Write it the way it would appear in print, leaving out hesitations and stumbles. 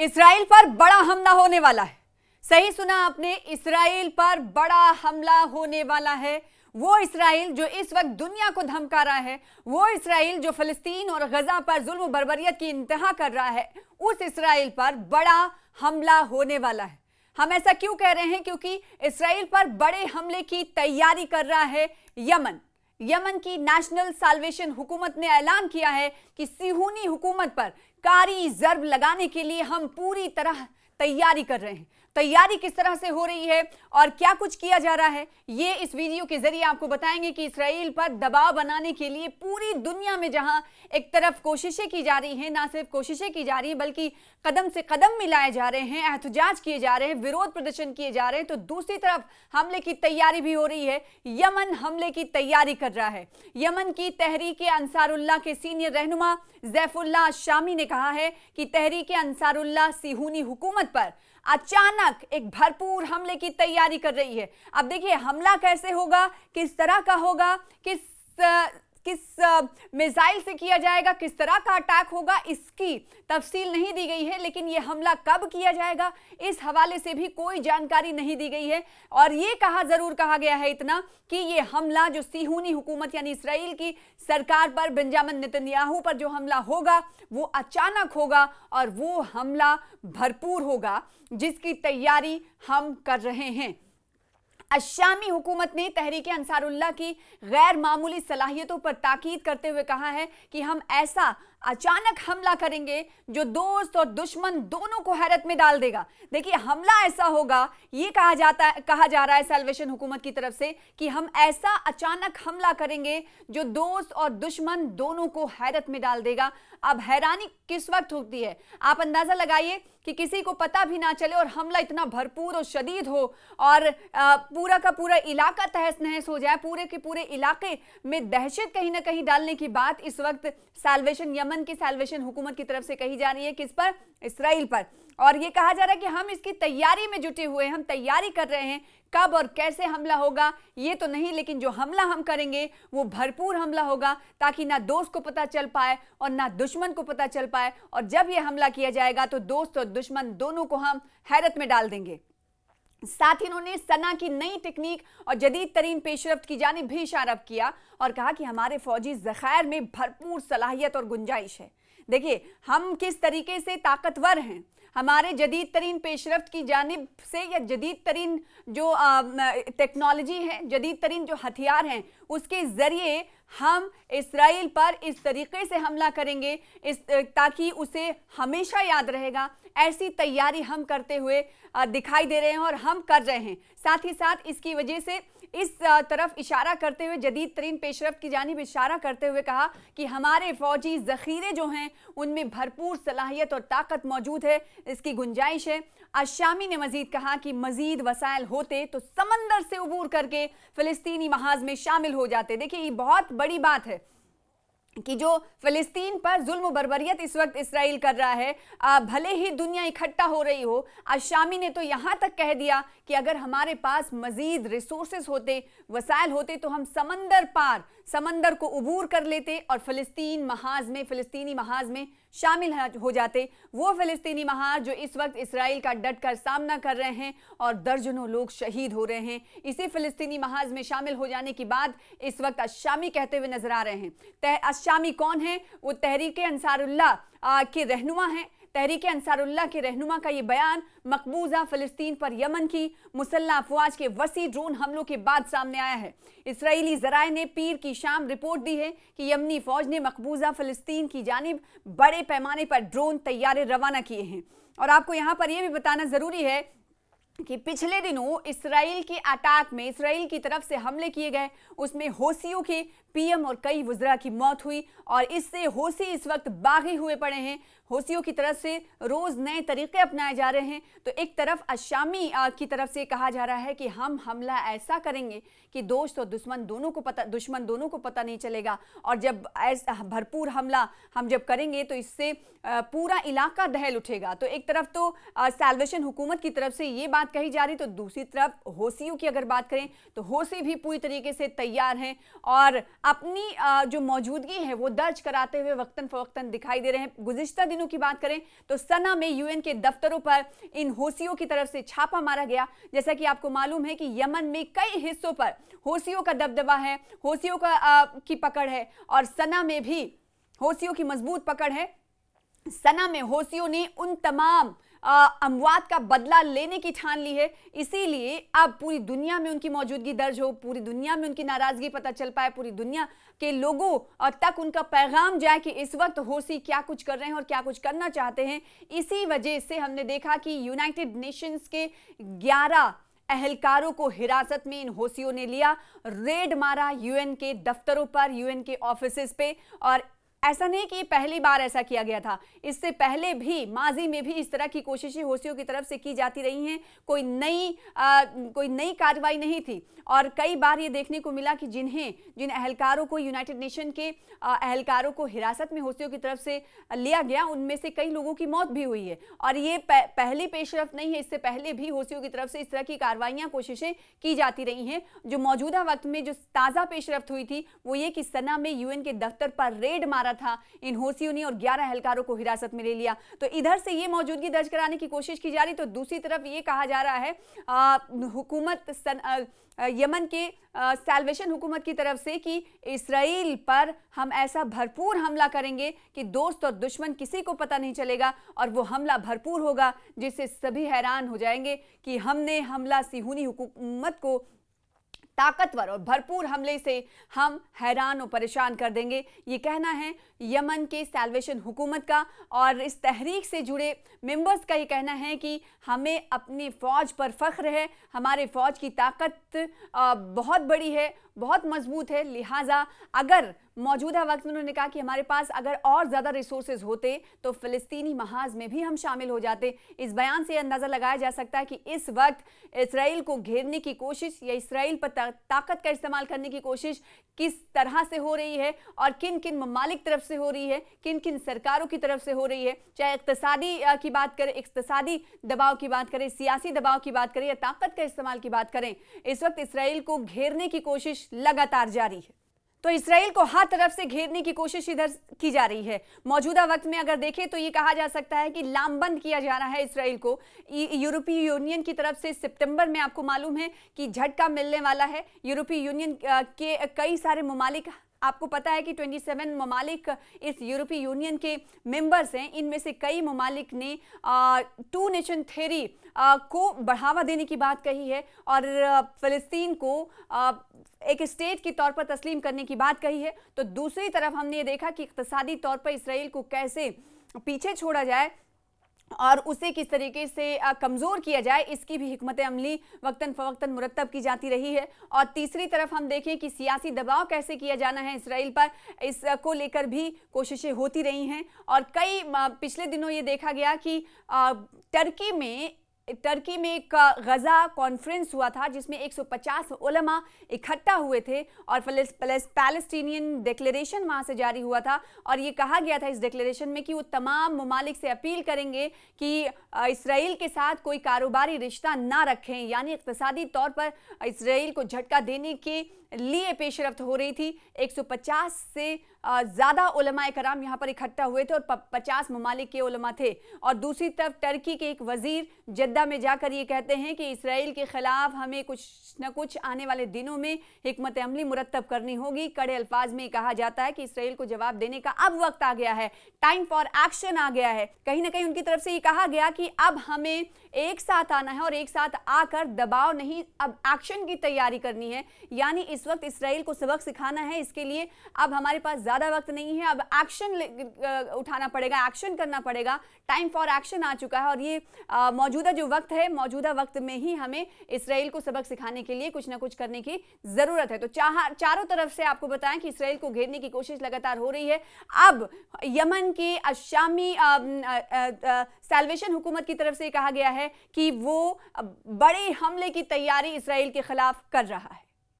Israel पर बड़ा हमला होने वाला है। सही सुना आपने, इस्राइल पर बड़ा हमला होने वाला है। वो इस्राइल जो इस वक्त दुनिया को धमका रहा है, वो इस्राइल जो फिलिस्तीन और गजा पर जुल्म बर्बरियत की इंतहा कर रहा है, उस इस्राइल पर बड़ा हमला होने वाला है। हम ऐसा क्यों कह रहे हैं? क्योंकि इस्राइल पर बड़े हमले की तैयारी कर रहा है यमन। यमन की नेशनल साल्वेशन हुकूमत ने ऐलान किया है कि सिहूनी हुकूमत पर कारी जर्ब लगाने के लिए हम पूरी तरह तैयारी कर रहे हैं। तैयारी किस तरह से हो रही है और क्या कुछ किया जा रहा है, ये इस वीडियो के जरिए आपको बताएंगे कि इस्राइल पर दबाव बनाने के लिए पूरी दुनिया में जहां एक तरफ कोशिशें की जा रही हैं, ना सिर्फ कोशिशें की जा रही हैं बल्कि कदम से कदम मिलाए जा रहे हैं, एहतजाज किए जा रहे हैं, विरोध प्रदर्शन किए जा रहे हैं, तो दूसरी तरफ हमले की तैयारी भी हो रही है। यमन हमले की तैयारी कर रहा है। यमन की तहरीक अंसारुल्लाह के सीनियर रहनुमा ज़ैफुल्लाह शामी ने कहा है कि तहरीक अंसारुल्लाह सिहूनी हुकूमत पर अचानक एक भरपूर हमले की तैयारी कर रही है। अब देखिए हमला कैसे होगा, किस तरह का होगा, किस मिसाइल से किया जाएगा, किस तरह का अटैक होगा, इसकी तफसील नहीं दी गई है। लेकिन यह हमला कब किया जाएगा, इस हवाले से भी कोई जानकारी नहीं दी गई है। और यह जरूर कहा गया है इतना कि यह हमला जो सिहूनी हुकूमत यानी इस्राइल की सरकार पर, बेंजामिन नेतन्याहू पर जो हमला होगा वो अचानक होगा और वो हमला भरपूर होगा, जिसकी तैयारी हम कर रहे हैं। अशामी हुकूमत ने तहरीक अंसारुल्लाह की गैर मामूली सलाहियतों पर ताकीद करते हुए कहा है कि हम ऐसा अचानक हमला करेंगे जो दोस्त और दुश्मन दोनों को हैरत में डाल देगा। देखिए हमला ऐसा होगा, ये कहा जा रहा है साल्वेशन हुकूमत की तरफ से कि हम ऐसा अचानक हमला करेंगे जो दोस्त और दुश्मन दोनों को हैरत में डाल देगा। अब हैरानी किस वक्त होती है, आप अंदाजा लगाइए कि किसी को पता भी ना चले और हमला इतना भरपूर और शदीद हो और पूरा का पूरा इलाका तहस नहस हो जाए, पूरे के पूरे इलाके में दहशत कहीं ना कहीं डालने की बात इस वक्त साल्वेशन यमन की साल्वेशन हुकूमत की तरफ से कही जा रही है। किस पर? इस्राइल पर। और ये कहा जा रहा है कि हम इसकी तैयारी में जुटे हुए हैं, हम तैयारी कर रहे हैं। कब और कैसे हमला होगा ये तो नहीं, लेकिन जो हमला हम करेंगे वो भरपूर हमला होगा ताकि ना दोस्त को पता चल पाए और ना दुश्मन को पता चल पाए। और जब ये हमला किया जाएगा तो दोस्त और दुश्मन दोनों को हम हैरत में डाल देंगे। साथ ही उन्होंने सना की नई टेक्निक और जदीद तरीन पेशरफ्त की जानिब भी इशारा किया और कहा कि हमारे फौजी ज़खायर में भरपूर सलाहियत और गुंजाइश है। देखिए हम किस तरीके से ताकतवर हैं, हमारे जदीद तरीन पेशरफ्त की जानिब से या जदीद तरीन जो टेक्नोलॉजी है, जदीद तरीन जो हथियार हैं, उसके ज़रिए हम इस्राइल पर इस तरीके से हमला करेंगे ताकि उसे हमेशा याद रहेगा। ऐसी तैयारी हम करते हुए दिखाई दे रहे हैं और हम कर रहे हैं। साथ ही साथ इसकी वजह से इस तरफ इशारा करते हुए, जदीद तरीन पेशरफ्त की जानिब इशारा करते हुए कहा कि हमारे फौजी ज़ख़ीरे जो हैं उनमें भरपूर सलाहियत और ताकत मौजूद है, इसकी गुंजाइश है। अशामी ने मजीद कहा कि मजीद वसाइल होते तो समंदर से उबूर करके फ़िलिस्तीनी महाज में शामिल हो जाते। देखिए ये बहुत बड़ी बात है कि जो फ़िलिस्तीन पर जुल्म बर्बरियत इस वक्त इस्राइल कर रहा है, भले ही दुनिया इकट्ठा हो रही हो, अशामी ने तो यहाँ तक कह दिया कि अगर हमारे पास मज़ीद रिसोर्सेज होते, वसाइल होते तो हम समंदर पार, समंदर को उबूर कर लेते और फ़िलिस्तीनी महाज में शामिल हो जाते। वो फ़िलिस्तीनी महाज जो इस वक्त इस्राइल का डट कर सामना कर रहे हैं और दर्जनों लोग शहीद हो रहे हैं, इसी फ़िलिस्तीनी महाज में शामिल हो जाने की बात इस वक्त अशामी कहते हुए नजर आ रहे हैं। अशामी कौन है? वो तहरीक अंसारुल्लाह के रहनुमा हैं। तहरीक अंसारुल्लाह के रहनुमा का ये बयान मकबूजा फ़िलिस्तीन पर यमन की मुसल्लह अफवाज के वसी ड्रोन हमलों के बाद सामने आया है। इसराइली ज़राए ने पीर की शाम रिपोर्ट दी है कि यमनी फ़ौज ने मकबूजा फ़िलिस्तीन की जानिब बड़े पैमाने पर ड्रोन तैयारे रवाना किए हैं। और आपको यहाँ पर यह भी बताना ज़रूरी है कि पिछले दिनों इसराइल के अटैक में, इसराइल की तरफ से हमले किए गए, उसमें होसियों के पीएम और कई वज़रा की मौत हुई और इससे होसी इस वक्त बागी हुए पड़े हैं। होसियों की तरफ से रोज़ नए तरीक़े अपनाए जा रहे हैं। तो एक तरफ अशामी की तरफ से कहा जा रहा है कि हम हमला ऐसा करेंगे कि दोस्त और दुश्मन दोनों को पता नहीं चलेगा। और जब ऐसा भरपूर हमला हम जब करेंगे तो इससे पूरा इलाका दहल उठेगा। तो एक तरफ तो साल्वेशन हुकूमत की तरफ से ये बात बात कही जा रही तो दूसरी तरफ हौसियों की अगर बात करें तो हौसी भी पूरी तरीके से तैयार हैं और अपनी जो मौजूदगी है वो दर्ज कराते हुए वक्तन फवक्तन दिखाई दे रहे हैं। गुज़िश्ता दिनों की बात करें तो सना में यूएन के दफ्तरों पर इन हौसियों की तरफ से छापा मारा गया। जैसा कि आपको मालूम है कि यमन में कई हिस्सों पर हौसियों का दबदबा है, हौसियों की पकड़ है और सना में भी हौसियों की मजबूत पकड़ है। सना में हौसियों ने उन तमाम अमवात का बदला लेने की ठान ली है, इसीलिए अब पूरी दुनिया में उनकी मौजूदगी दर्ज हो, पूरी दुनिया में उनकी नाराजगी पता चल पाए, पूरी दुनिया के लोगों तक उनका पैगाम जाए कि इस वक्त हौसी क्या कुछ कर रहे हैं और क्या कुछ करना चाहते हैं। इसी वजह से हमने देखा कि यूनाइटेड नेशंस के 11 एहलकारों को हिरासत में इन हौसियों ने लिया, रेड मारा यूएन के दफ्तरों पर, यूएन के ऑफिसेस पे। और ऐसा नहीं कि पहली बार ऐसा किया गया था, इससे पहले भी माजी में भी इस तरह की कोशिशें हौसियों की तरफ से की जाती रही हैं। कोई नई कार्रवाई नहीं थी और कई बार ये देखने को मिला कि जिन एहलकारों को यूनाइटेड नेशन के एहलकारों को हिरासत में हौसियों की तरफ से लिया गया, उनमें से कई लोगों की मौत भी हुई है। और ये पहली पेशरफ नहीं है, इससे पहले भी हौसियों की तरफ से इस तरह की कार्रवाइयां कोशिशें की जाती रही हैं। जो मौजूदा वक्त में जो ताज़ा पेशरफ हुई थी वो ये कि सना में यूएन के दफ्तर पर रेड मारा था इन हौसियों ने और 11 एहलकारों को हिरासत में ले लिया। तो इधर से ये मौजूदगी दर्ज कराने की कोशिश की जा रही, तो दूसरी तरफ ये कहा जा रहा है हुकूमत यमन के सैल्वेशन हुकूमत की तरफ से कि इस्राएल पर हम ऐसा भरपूर हमला करेंगे कि दोस्त और दुश्मन किसी को पता नहीं चलेगा और वो हमला भरपूर होगा जिससे सभी हैरान हो जाएंगे कि हमने हमला सिहूनी हुकूमत को ताकतवर और भरपूर हमले से हम हैरान और परेशान कर देंगे। ये कहना है यमन के सैल्वेशन हुकूमत का और इस तहरीक से जुड़े मेंबर्स का ये कहना है कि हमें अपनी फ़ौज पर फ़ख्र है, हमारे फ़ौज की ताकत बहुत बड़ी है, बहुत मजबूत है। लिहाजा अगर मौजूदा वक्त में उन्होंने कहा कि हमारे पास अगर और ज़्यादा रिसोर्सेज होते तो फ़िलिस्तीनी महाज में भी हम शामिल हो जाते। इस बयान से अंदाज़ा लगाया जा सकता है कि इस वक्त इसराइल को घेरने की कोशिश या इसराइल पर ताकत का इस्तेमाल करने की कोशिश किस तरह से हो रही है और किन किन ममालिक तरफ से हो रही है, किन किन सरकारों की तरफ से हो रही है। चाहे इक्तिसादी की बात करें, इक्तिसादी दबाव की बात करें, सियासी दबाव की बात करें या ताकत का इस्तेमाल की बात करें, इस वक्त इसराइल को घेरने की कोशिश लगातार जारी है। तो इसराइल को हर तरफ से घेरने की कोशिश इधर की जा रही है। मौजूदा वक्त में अगर देखें तो ये कहा जा सकता है कि लामबंद किया जा रहा है इसराइल को। यूरोपीय यूनियन की तरफ से सितंबर में आपको मालूम है कि झटका मिलने वाला है। यूरोपीय यूनियन के कई सारे ममालिक, आपको पता है कि 27 ममालिक इस यूरोपीय यूनियन के मेंबर्स हैं। इनमें से कई ममालिक ने 2 नेशन थ्योरी को बढ़ावा देने की बात कही है और फ़लस्तीन को एक स्टेट के तौर पर तस्लीम करने की बात कही है। तो दूसरी तरफ हमने ये देखा कि इक़्तिसादी तौर पर इसराइल को कैसे पीछे छोड़ा जाए और उसे किस तरीके से कमज़ोर किया जाए, इसकी भी हिकमत अमली वक्तन फ़वक्तन मुरत्तब की जाती रही है। और तीसरी तरफ हम देखें कि सियासी दबाव कैसे किया जाना है इसराइल पर, इसको लेकर भी कोशिशें होती रही हैं। और कई पिछले दिनों ये देखा गया कि टर्की में एक गज़ा कॉन्फ्रेंस हुआ था जिसमें 150 उलमा इकट्ठा हुए थे और पैलेस्टीनियन डिक्लेरेशन वहाँ से जारी हुआ था और ये कहा गया था इस डिक्लेरेशन में कि वो तमाम ममालिक से अपील करेंगे कि इसराइल के साथ कोई कारोबारी रिश्ता ना रखें, यानी इक़्तिसादी तौर पर इसराइल को झटका देने के लिए पेशरफ्त हो रही थी। 150 से ज़्यादा उलमा कराम यहाँ पर इकट्ठा हुए थे और 50 ममालिक के उलमा थे। और दूसरी तरफ टर्की के एक वज़ीर जद्दा में जाकर ये कहते हैं कि इसराइल के ख़िलाफ़ हमें कुछ न कुछ आने वाले दिनों में हिकमत अमली मुरत्तब करनी होगी। कड़े अल्फाज में कहा जाता है कि इसराइल को जवाब देने का अब वक्त आ गया है, टाइम फॉर एक्शन आ गया है। कहीं ना कहीं उनकी तरफ से ये कहा गया कि अब हमें एक साथ आना है और एक साथ आकर दबाव नहीं, अब एक्शन की तैयारी करनी है। यानी इस वक्त इसराइल को सबक सिखाना है, इसके लिए अब हमारे पास ज़्यादा वक्त नहीं है, अब एक्शन उठाना पड़ेगा, एक्शन करना पड़ेगा। टाइम फॉर एक्शन आ चुका है और ये मौजूदा जो वक्त है, मौजूदा वक्त में ही हमें इसराइल को सबक सिखाने के लिए कुछ ना कुछ करने की ज़रूरत है। तो चारों तरफ से आपको बताएं कि इसराइल को घेरने की कोशिश लगातार हो रही है। अब यमन के अशामी सैल्वेशन हुकूमत की तरफ से कहा गया है कि वो बड़े हमले की तैयारी इसराइल के खिलाफ कर रहा है।